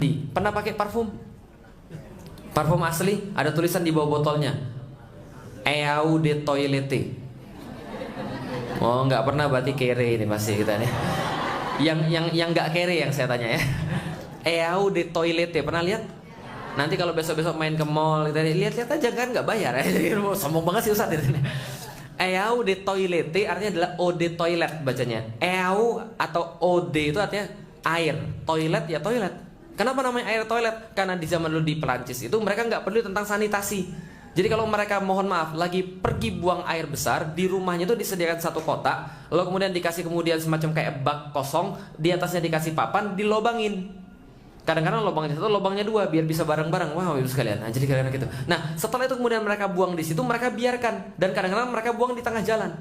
Pernah pakai parfum? Parfum asli, ada tulisan di bawah botolnya, Eau de Toilette. Oh, nggak pernah berarti kere ini pasti kita nih. Yang nggak kere yang saya tanya ya. Eau de Toilette, pernah lihat? Nanti kalau besok-besok main ke mall, kita lihat-lihat aja kan, nggak bayar ya. Sombong banget sih Ustadz ini. Eau de Toilette artinya adalah eau de toilet bacanya. Eau atau eau de itu artinya air, toilet ya toilet. Kenapa namanya air toilet? Karena di zaman dulu di Perancis itu mereka nggak peduli tentang sanitasi. Jadi kalau mereka mohon maaf lagi pergi buang air besar, di rumahnya itu disediakan satu kotak, lalu kemudian dikasih kemudian semacam kayak bak kosong, di atasnya dikasih papan, dilobangin. Kadang-kadang lubangnya satu, lubangnya dua, biar bisa bareng-bareng. Wow, ibu sekalian. Nah, jadi kadang-kadang gitu. Nah, setelah itu kemudian mereka buang di situ, mereka biarkan, dan kadang-kadang mereka buang di tengah jalan.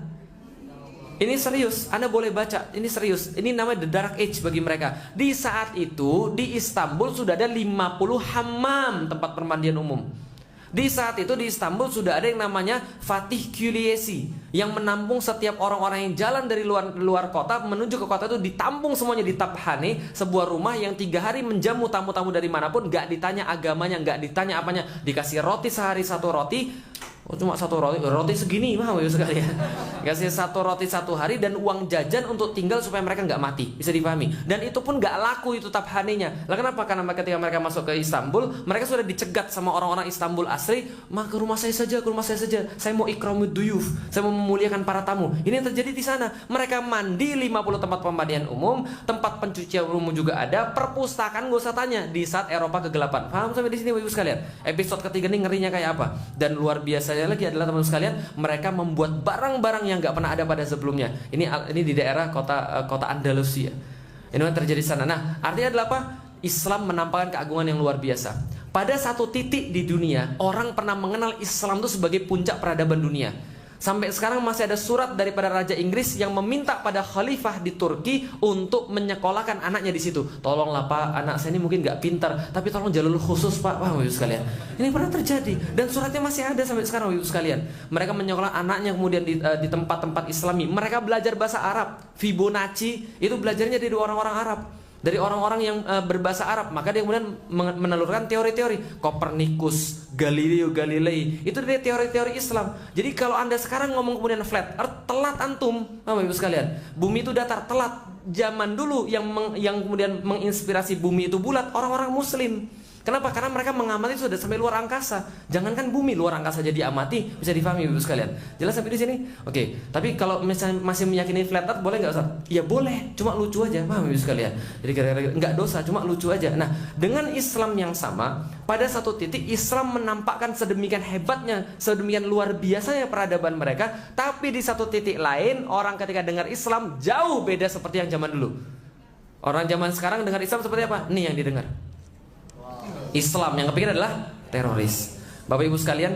Ini serius, Anda boleh baca, ini serius. Ini namanya the dark age bagi mereka. Di saat itu, di Istanbul sudah ada 50 hammam, tempat permandian umum. Di saat itu di Istanbul sudah ada yang namanya Fatih Külliyesi, yang menampung setiap orang-orang yang jalan dari luar kota menuju ke kota itu, ditampung semuanya di Taphane, sebuah rumah yang 3 hari menjamu tamu-tamu dari manapun, gak ditanya agamanya, gak ditanya apanya, dikasih roti sehari 1 roti. Oh, cuma 1 roti segini mah sekali ya. Kasih 1 roti 1 hari dan uang jajan untuk tinggal supaya mereka nggak mati, bisa dipahami. Dan itu pun nggak laku itu Taphane-nya. Lah kenapa? Karena ketika mereka masuk ke Istanbul, mereka sudah dicegat sama orang-orang Istanbul asli. Ke rumah saya saja, ke rumah saya saja. Saya mau ikramud duyuf, saya mau memuliakan para tamu. Ini yang terjadi di sana. Mereka mandi 50 tempat pemandian umum, tempat pencucian umum juga ada, perpustakaan nggak usah tanya. Di saat Eropa kegelapan, paham sampai di sini ibu sekalian? Episode ketiga ini ngerinya kayak apa? Dan luar biasa lagi adalah teman-teman sekalian, mereka membuat barang-barang yang nggak pernah ada pada sebelumnya. Ini di daerah kota Andalusia. Ini yang terjadi di sana. Nah, artinya adalah apa? Islam menampakkan keagungan yang luar biasa. Pada satu titik di dunia, orang pernah mengenal Islam itu sebagai puncak peradaban dunia. Sampai sekarang masih ada surat daripada Raja Inggris yang meminta pada khalifah di Turki untuk menyekolahkan anaknya di situ. Tolonglah Pak, anak saya ini mungkin nggak pintar, tapi tolong jalur khusus Pak. Wah, ibu sekalian, ini pernah terjadi dan suratnya masih ada sampai sekarang, ibu sekalian. Mereka menyekolah anaknya kemudian di tempat-tempat Islami. Mereka belajar bahasa Arab. Fibonacci itu belajarnya dari orang-orang Arab, dari orang-orang yang berbahasa Arab. Maka dia kemudian menelurkan teori-teori. Copernicus, Galileo Galilei, itu dari teori-teori Islam. Jadi kalau Anda sekarang ngomong kemudian flat earth, telat antum, Bapak Ibu sekalian. Bumi itu datar, telat. Zaman dulu yang kemudian menginspirasi bumi itu bulat, orang-orang muslim. Kenapa? Karena mereka mengamati sudah sampai luar angkasa. Jangankan bumi, luar angkasa jadi amati, bisa difahami Ibu sekalian. Jelas sampai di sini? Oke. Tapi kalau misalnya masih meyakini flat earth, boleh nggak Ustaz? Ya boleh, cuma lucu aja, paham Ibu sekalian. Jadi kira-kira nggak dosa, cuma lucu aja. Nah, dengan Islam yang sama, pada satu titik Islam menampakkan sedemikian hebatnya, sedemikian luar biasanya peradaban mereka. Tapi di satu titik lain, orang ketika dengar Islam jauh beda seperti yang zaman dulu. Orang zaman sekarang dengar Islam seperti apa? Nih yang didengar. Islam yang kepikir adalah teroris. Bapak Ibu sekalian,